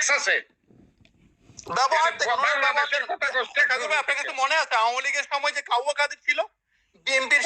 Tax আছে ব্যবহার বাংলাদেশের কথা কষ্ট আপনার কাছে মনে আছে আওয়ামী লীগের সময় যে কাউয়া কাদের ছিল বিএনপির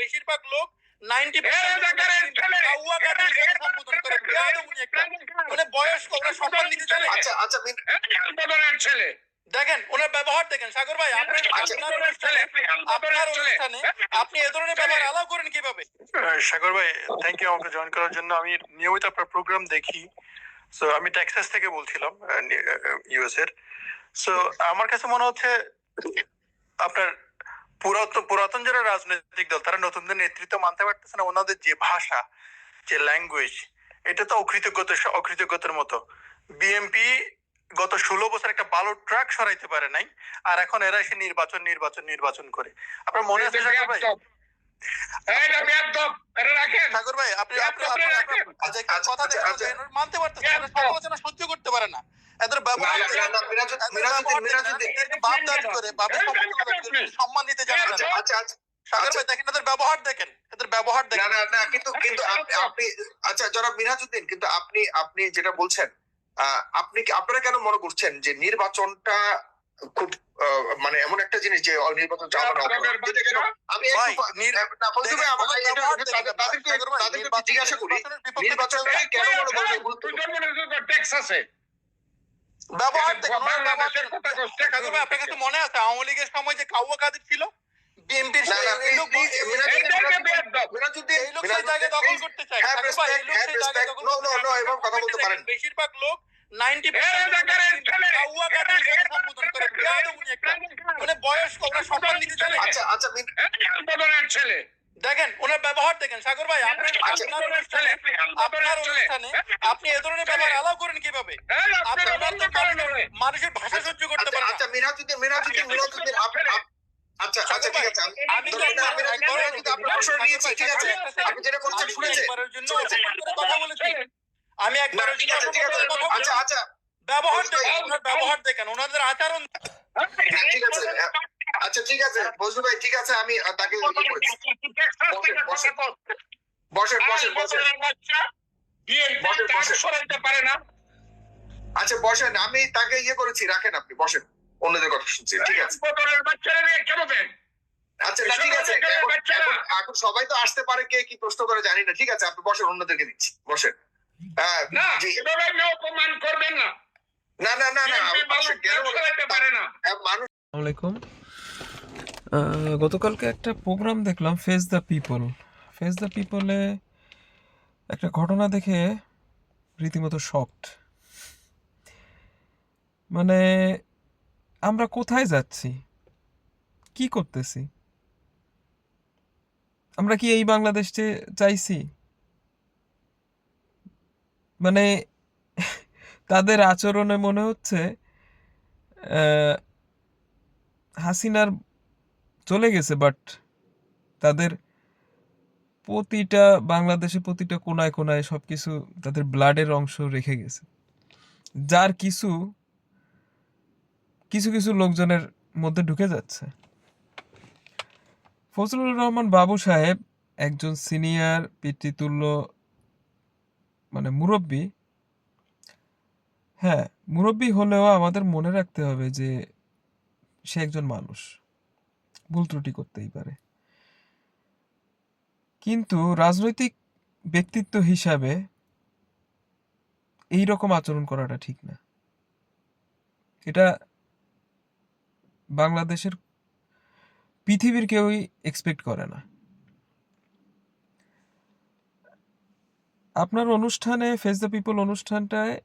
বেশিরভাগ লোক 90% বয়স্ক সম্মান নিতে চায়। ছেলে দেখেন ওনার ব্যবহার দেখেন সাগর ভাই আপনার অনুষ্ঠানে আপনি এ ধরনের ব্যবহার অ্যালাউ করেন কিভাবে? সাগর ভাই থ্যাংক ইউ আমাকে জয়েন করার জন্য। আমি নিয়মিত আপনার প্রোগ্রাম দেখি। সো আমি টেক্সাস থেকে বলছিলাম ইউএস এর। সো আমার কাছে মনে হচ্ছে আপনার পুরাতন যারা রাজনৈতিক দল তারা নতুনদের নেতৃত্ব মানতে পারতেছে না। ওনাদের যে ভাষা যে ল্যাঙ্গুয়েজ এটা তো অকৃতজ্ঞতার মতো। বিএনপি গত 16 বছর একটা ভালো ট্রাক সরাইতে পারে নাই, আর এখন এরা এসে নির্বাচন করে। আপনার মনে আছে সাগর ভাই? সাগর ভাই আপনি কথা মানতে পারতেছেন, সমালোচনা সহ্য করতে পারে না। এদের ব্যবহার সম্মান নিতে জানে না। সাগর ভাই দেখেন এদের ব্যবহার দেখেন, এদের ব্যবহার দেখেন। কিন্তু আপনি আচ্ছা জনাব মিনহাজউদ্দিন, কিন্তু আপনি যেটা বলছেন আপনারা কেন মনে করছেন যে নির্বাচনটা খুব মানে এমন একটা জিনিস যে নির্বাচন আমি জিজ্ঞাসা করি নির্বাচনটা কেন মনে করেন ট্যাক্স আছে ব্যবহার আপনার কাছে মনে আছে আওয়ামী লীগের সময় যে কাউয়া কাদের ছিল বিএনপির বেশিরভাগ লোক 90% বয়স্ক সম্মান নিতে চায়। ছেলে দেখেন ওনার ব্যবহার দেখেন সাগর ভাই আপনার অনুষ্ঠানে আপনি এ ধরনের ব্যবহার অ্যালাউ করেন কিভাবে? মানুষের ভাষা সহ্য করতে পারেন। আচ্ছা মিনহাজউদ্দিন আচ্ছা ঠিক আছে আমি ঠিক আছে আপনি যেটা বলছেন শুনেছেন কথা বলেছি আমি একবার আচ্ছা ব্যবহার দেখেন ওনাদের আচরণ ঠিক আছে। আচ্ছা ঠিক আছে বজলু ভাই ঠিক আছে আমি তাকে আচ্ছা বসেন আমি তাকে করেছি রাখেন আপনি বসেন অন্যদের কথা শুনছি ঠিক আছে। আচ্ছা ঠিক আছে এখন সবাই তো আসতে পারে কে কি প্রশ্ন করে জানি না ঠিক আছে আপনি বসেন অন্যদেরকে দিচ্ছি বসেন। করবেন না আসসালামাইকুম। গতকালকে একটা প্রোগ্রাম দেখলাম ফেস দ্য পিপলে একটা ঘটনা দেখে রীতিমতো শকড। মানে আমরা কোথায় যাচ্ছি, কি করতেছি? আমরা কি এই বাংলাদেশে চাইছি? মানে তাদের আচরণে মনে হচ্ছে হাসিনার চলে গেছে, বাট তাদের বাংলাদেশে প্রতিটা কোনায় কোনায় সবকিছু তাদের ব্লাডের অংশ রেখে গেছে, যার কিছু লোকজনের মধ্যে ঢুকে যাচ্ছে। ফজলুর রহমান বাবু সাহেব একজন সিনিয়র পিতৃতুল্য মানে মুরব্বী। হ্যাঁ, মুরব্বী হলেও আমাদের মনে রাখতে হবে যে সে একজন মানুষ, ভুল ত্রুটি করতেই পারে। কিন্তু রাজনৈতিক ব্যক্তিত্ব হিসাবে এই রকম আচরণ করাটা ঠিক না। এটা বাংলাদেশের পৃথিবীর কেউই এক্সপেক্ট করে না। আপনার অনুষ্ঠানে ফেস দ্য পিপল অনুষ্ঠানটায়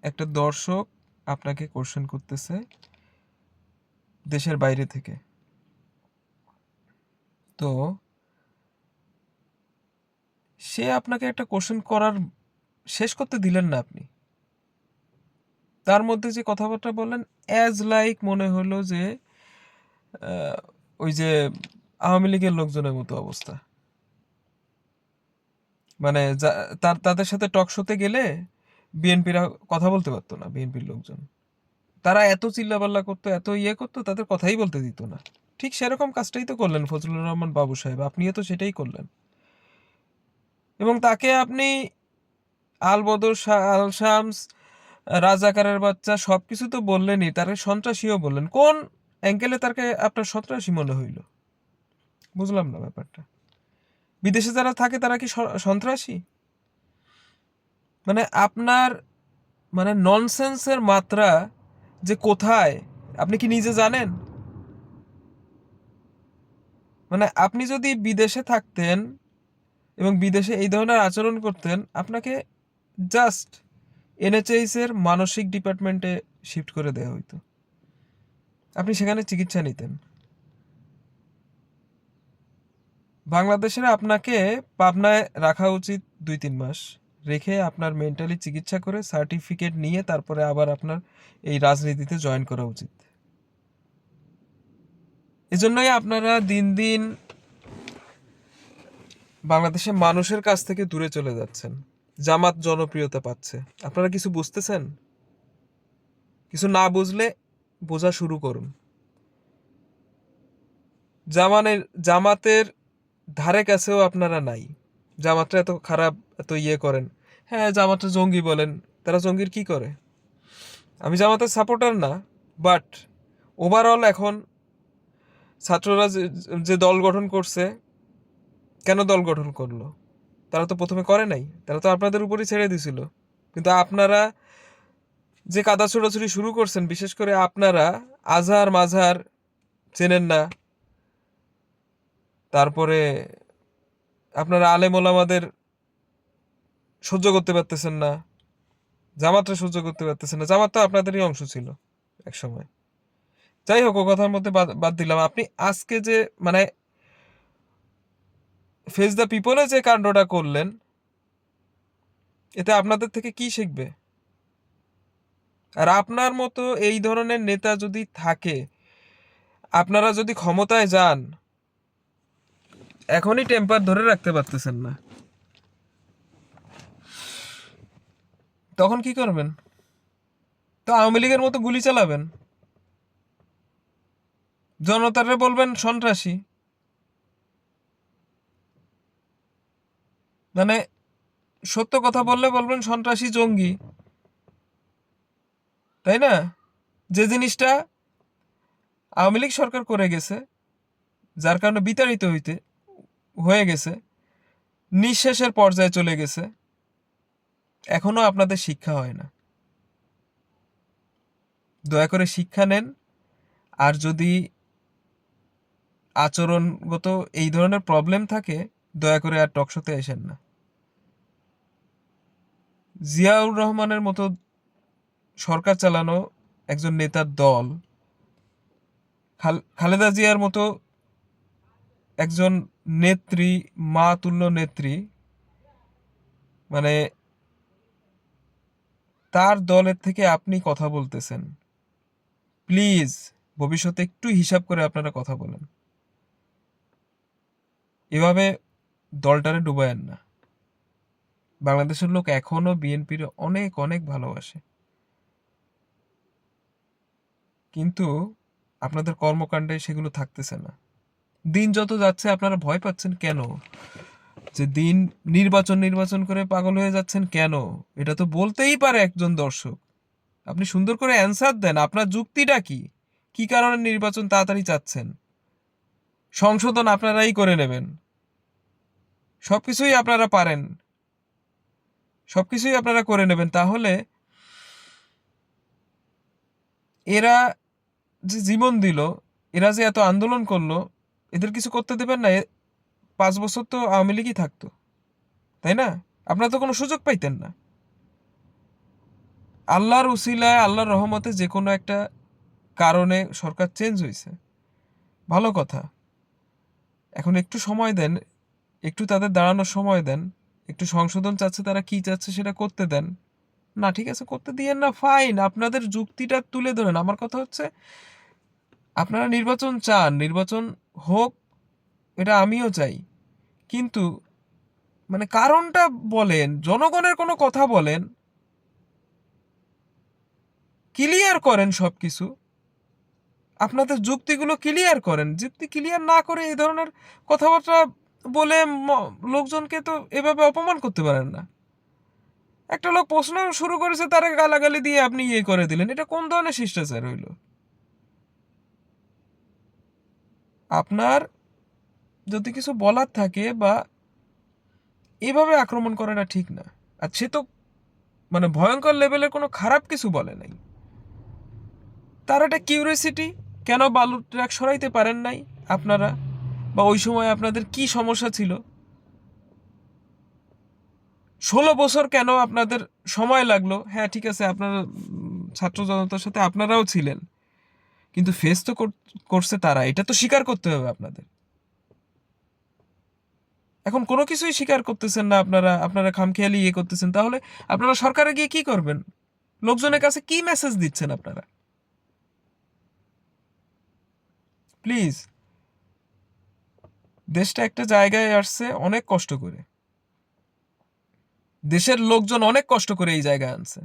একটা দর্শক আপনাকে কোশ্চেন করতেছে দেশের বাইরে থেকে, তো সে আপনাকে একটা কোশ্চেন করার শেষ করতে দিলেন না আপনি। তার মধ্যে যে কথাবার্তা বললেন অ্যাজ লাইক মনে হলো যে ওই যে আওয়ামী লীগের লোকজনের মতো অবস্থা। মানে তাদের সাথে টক শোতে গেলে বিএনপিরা কথা বলতে পারতো না, বিএনপির লোকজন তারা এত চিল্লাপাল্লা করতো, এত করতো, তাদের কথাই বলতে দিত না। ঠিক সেরকম কাজটাই তো করলেন ফজলুর রহমান বাবু সাহেব, আপনিও তো সেটাই করলেন। এবং তাকে আপনি আলবদর আল শামস, রাজাকারের বাচ্চা সবকিছু তো বললেনই, তাকে সন্ত্রাসীও বললেন। কোন অ্যাঙ্গেলে তাকে আপনার সন্ত্রাসী মনে হইল? বুঝলাম না ব্যাপারটা। বিদেশে যারা থাকে তারা কি সন্ত্রাসী? মানে আপনার মানে ননসেন্সের মাত্রা যে কোথায় আপনি কি নিজে জানেন? মানে আপনি যদি বিদেশে থাকতেন এবং বিদেশে এই ধরনের আচরণ করতেন, আপনাকে জাস্ট এনএচএস এর মানসিক ডিপার্টমেন্টে শিফট করে দেওয়া হইতো, আপনি সেখানে চিকিৎসা নিতেন। বাংলাদেশের আপনাকে পাবনায় রাখা উচিত 2-3 মাস, রেখে আপনার মেন্টালি চিকিৎসা করে সার্টিফিকেট নিয়ে তারপরে আবার আপনার এই রাজনীতিতে জয়েন করা উচিত। এজন্যই আপনারা দিন দিন বাংলাদেশের মানুষের কাছ থেকে দূরে চলে যাচ্ছেন। জামাত জনপ্রিয়তা পাচ্ছে, আপনারা কিছু বুঝতেছেন? কিছু না বুঝলে বোঝা শুরু করুন। জামাতের ধারে কাছেও আপনারা নাই। জামাতটা এত খারাপ, এত ইয়ে করেন। হ্যাঁ, জামাতটা জঙ্গি বলেন, তারা জঙ্গির কি করে? আমি জামাতের সাপোর্টার না, বাট ওভারঅল এখন ছাত্ররা যে দল গঠন করছে, কেন দল গঠন করলো? তারা তো প্রথমে করে নাই, তারা তো আপনাদের উপরই ছেড়ে দিছিল। কিন্তু আপনারা যে কাদা ছোড়াছুড়ি শুরু করছেন, বিশেষ করে আপনারা আজহার মাঝহার চেনেন না, তারপরে আপনারা আলেম ওলামাদের সহ্য করতে পারতেছেন না, জামাতটা সহ্য করতে পারতেছেন না। জামাত তো আপনাদেরই অংশ ছিল এক সময়। যাই হোক, ও কথার মধ্যে বাদ দিলাম। আপনি আজকে যে মানে ফেস দ্য পিপলে যে কাণ্ডটা করলেন, এতে আপনাদের থেকে কি শিখবে? আর আপনার মতো এই ধরনের নেতা যদি থাকে, আপনারা যদি ক্ষমতায় যান, এখনই টেম্পার ধরে রাখতে পারতেছেন না, তখন কি করবেন? তো আওয়ামী লীগের মতো গুলি চালাবেন, জনতারে বলবেন সন্ত্রাসী। মানে সত্য কথা বললে বলবেন সন্ত্রাসী, জঙ্গি, তাই না? যে জিনিসটা আওয়ামী লীগ সরকার করে গেছে, যার কারণে বিতাড়িত হয়ে গেছে, নিঃশেষের পর্যায়ে চলে গেছে, এখনো আপনাদের শিক্ষা হয় না। দয়া করে শিক্ষা নেন। আর যদি আচরণগত এই ধরনের প্রবলেম থাকে, দয়া করে আর টকশোতে আসেন না। জিয়াউর রহমানের মতো সরকার চালানো একজন নেতার দল, খালেদা জিয়ার মতো একজন নেত্রী, মা তুল্য নেত্রী, মানে তার দলের থেকে আপনি কথা বলতেছেন। প্লিজ ভবিষ্যতে একটু হিসাব করে আপনারা কথা বলেন। এভাবে দলটারে ডুবায়েন না। বাংলাদেশের লোক এখনো বিএনপির অনেক অনেক ভালোবাসে, কিন্তু আপনাদের কর্মকাণ্ডে সেগুলো থাকতেছে না। দিন যত যাচ্ছে আপনারা ভয় পাচ্ছেন কেন? যে দিন নির্বাচন করে পাগল হয়ে যাচ্ছেন কেন? এটা তো বলতেই পারে একজন দর্শক। আপনি সুন্দর করে অ্যান্সার দেন, আপনার যুক্তিটা কি? কি কারণে নির্বাচন তাড়াতাড়ি চাচ্ছেন? সংশোধন আপনারাই করে নেবেন, সবকিছুই আপনারা পারেন, সবকিছুই আপনারা করে নেবেন। তাহলে এরা যে জীবন দিল, এরা যে এত আন্দোলন করলো, এদের কিছু করতে দেবেন না? 5 বছর তো আওয়ামী লীগই থাকতো, তাই না? আপনারা তো কোনো সুযোগ পাইতেন না। আল্লাহর উসিলায়, আল্লাহর রহমতে যে কোনো একটা কারণে সরকার চেঞ্জ হয়েছে, ভালো কথা। এখন একটু সময় দেন, একটু তাদের দাঁড়ানোর সময় দেন, একটু সংশোধন চাচ্ছে, তারা কি চাচ্ছে সেটা করতে দেন। না, ঠিক আছে, করতে দিয়েন না, ফাইন, আপনাদের যুক্তিটা তুলে ধরেন। আমার কথা হচ্ছে, আপনারা নির্বাচন চান, নির্বাচন হোক, এটা আমিও চাই, কিন্তু মানে কারণটা বলেন, জনগণের কোনো কথা বলেন, ক্লিয়ার করেন সব কিছু। আপনাদের যুক্তিগুলো ক্লিয়ার করেন। যুক্তি ক্লিয়ার না করে এই ধরনের কথাবার্তা বলে লোকজনকে তো এভাবে অপমান করতে পারেন না। একটা লোক প্রশ্ন শুরু করেছে, তারা গালাগালি দিয়ে আপনি ইয়ে করে দিলেন। এটা কোন ধরনের শিষ্টাচার হইল? আপনার যদি কিছু বলার থাকে বা এভাবে আক্রমণ করাটা ঠিক না। আর সে তো মানে ভয়ঙ্কর লেভেলের কোনো খারাপ কিছু বলে নাই। তার একটা কিউরিয়াসিটি, কেন বালুর ট্রাক সরাইতে পারেন নাই আপনারা, বা ওই সময় আপনাদের কি সমস্যা ছিল, 16 বছর কেন আপনাদের সময় লাগলো। হ্যাঁ ঠিক আছে, আপনারা ছাত্র জনতার সাথে আপনারাও ছিলেন, কিন্তু ফেস তো করছে তারা, এটা তো স্বীকার করতে হবে আপনাদের। এখন কোনো কিছুই স্বীকার করতেছেন না আপনারা খামখেয়ালি ইয়ে করতেছেন, তাহলে আপনারা সরকারে গিয়ে কি করবেন? লোকজনের কাছে কি মেসেজ দিচ্ছেন আপনারা? প্লিজ, দেশটা একটা জায়গায় আসছে অনেক কষ্ট করে, দেশের লোকজন অনেক কষ্ট করে এই জায়গায় আনছে।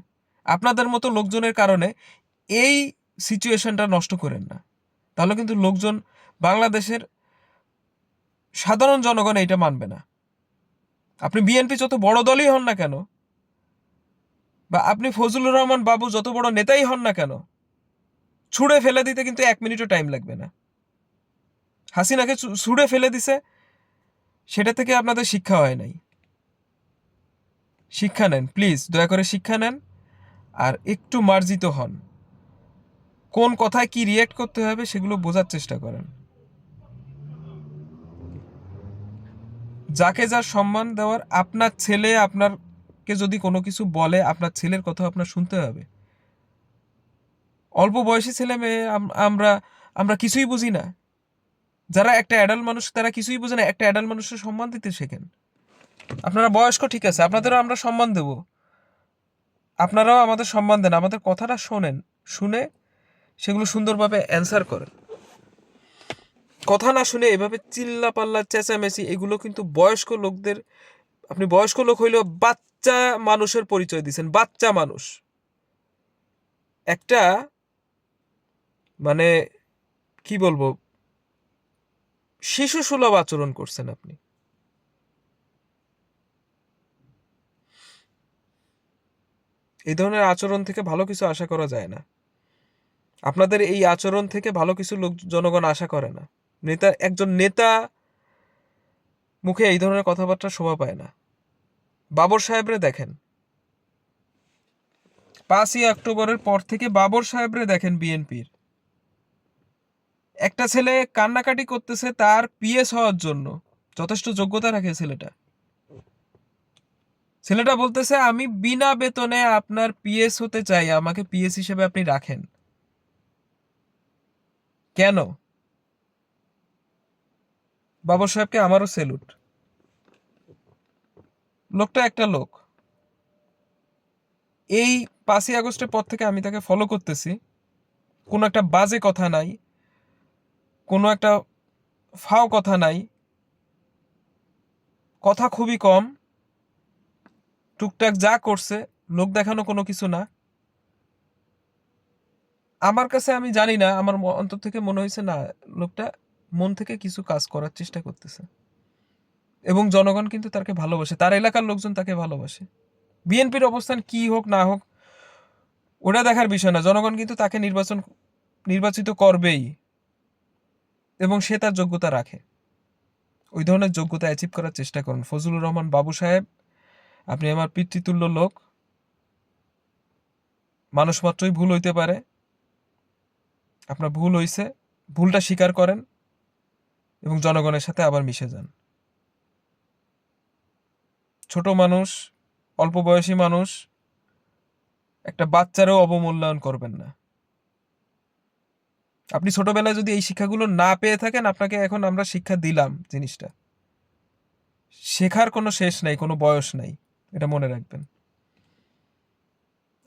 আপনাদের মতো লোকজনের কারণে এই সিচুয়েশনটা নষ্ট করেন না, তাহলে কিন্তু লোকজন, বাংলাদেশের সাধারণ জনগণ এইটা মানবে না। আপনি বিএনপি যত বড় দলই হন না কেন, বা আপনি ফজলুর রহমান বাবু যত বড় নেতাই হন না কেন, ছুঁড়ে ফেলে দিতে কিন্তু 1 মিনিটও টাইম লাগবে না। হাসিনাকে ছুঁড়ে ফেলে দিছে, সেটা থেকে আপনাদের শিক্ষা হয় নাই। শিক্ষা নেন প্লিজ, দয়া করে শিক্ষা নেন, আর একটু মার্জিত হন। কোন কথায় কি রিয়্যাক্ট করতে হবে সেগুলো বোঝার চেষ্টা করেন। যাকে যার সম্মান দেওয়ার, আপনার ছেলে আপনাকে যদি কোনো কিছু বলে, আপনার ছেলের কথা আপনার শুনতে হবে। অল্প বয়সী ছেলে মেয়ে আমরা কিছুই বুঝি না। যারা একটা অ্যাডাল্ট মানুষ তারা কিছুই বুঝে না। একটা অ্যাডাল্ট মানুষের সম্মান দিতে শেখেন। আপনারা বয়স্ক, ঠিক আছে, আপনাদেরও আমরা সম্মান দেব, আপনারাও আমাদের সম্মান দেন, আমাদের কথাটা শোনেন, শুনে সেগুলো সুন্দরভাবে অ্যান্সার করেন। কথা না শুনে এভাবে চিল্লা পাল্লা চেঁচামেচি, এগুলো কিন্তু বয়স্ক লোকদের, আপনি বয়স্ক লোক হইলেও বাচ্চা মানুষের পরিচয় দিচ্ছেন। বাচ্চা মানুষ, একটা মানে কি বলবো, শিশু সুলভ আচরণ করছেন আপনি। এই ধরনের আচরণ থেকে ভালো কিছু আশা করা যায় না। আপনাদের এই আচরণ থেকে ভালো কিছু জনগণ আশা করে না। একজন নেতা মুখে এই ধরনের কথাবার্তা শোভা পায় না। বাবর সাহেবরে দেখেন, 5ই অক্টোবরের পর থেকে বাবর সাহেবরে দেখেন, বিএনপির একটা ছেলে কান্নাকাটি করতেছে তার পিএস হওয়ার জন্য। যথেষ্ট যোগ্যতা রাখে ছেলেটা বলতেছে, আমি বিনা বেতনে আপনার পিএস হতে চাই, আমাকে পিএস হিসেবে আপনি রাখেন। কেন? বাবর সাহেবকে আমারও সেলুট। লোকটা একটা লোক। এই 5ই আগস্টের পর থেকে আমি তাকে ফলো করতেছি। কোনো একটা বাজে কথা নাই, কোনো একটা ফাও কথা নাই, কথা খুবই কম, টুকটাক যা করছে লোক দেখানো কোনো কিছু না। আমার কাছে, আমি জানি না, আমার অন্তর থেকে মনে হয়েছে না, লোকটা মন থেকে কিছু কাজ করার চেষ্টা করতেছে, এবং জনগণ কিন্তু তাকে ভালোবাসে, তার এলাকার লোকজন তাকে ভালোবাসে। বিএনপির অবস্থান কি হোক না হোক ওটা দেখার বিষয় না, জনগণ কিন্তু তাকে নির্বাচিত করবেই, এবং সে তার যোগ্যতা রাখে। ওই ধরনের যোগ্যতা অ্যাচিভ করার চেষ্টা করুন। ফজলুর রহমান বাবু সাহেব, আপনি আমার পিতৃতুল্য লোক। মানুষ মাত্রই ভুল হইতে পারে, আপনার ভুল হইছে, ভুলটা স্বীকার করেন এবং জনগণের সাথে আবার মিশে যান। ছোট মানুষ, অল্প বয়সী মানুষ, একটা বাচ্চারও অবমূল্যায়ন করবেন না। আপনি ছোটবেলায় যদি এই শিক্ষাগুলো না পেয়ে থাকেন, আপনাকে এখন আমরা শিক্ষা দিলাম, জিনিসটা শেখার কোনো শেষ নাই, কোনো বয়স নাই, এটা মনে রাখবেন।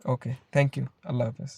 ওকে, থ্যাংক ইউ, আল্লাহ হাফেজ।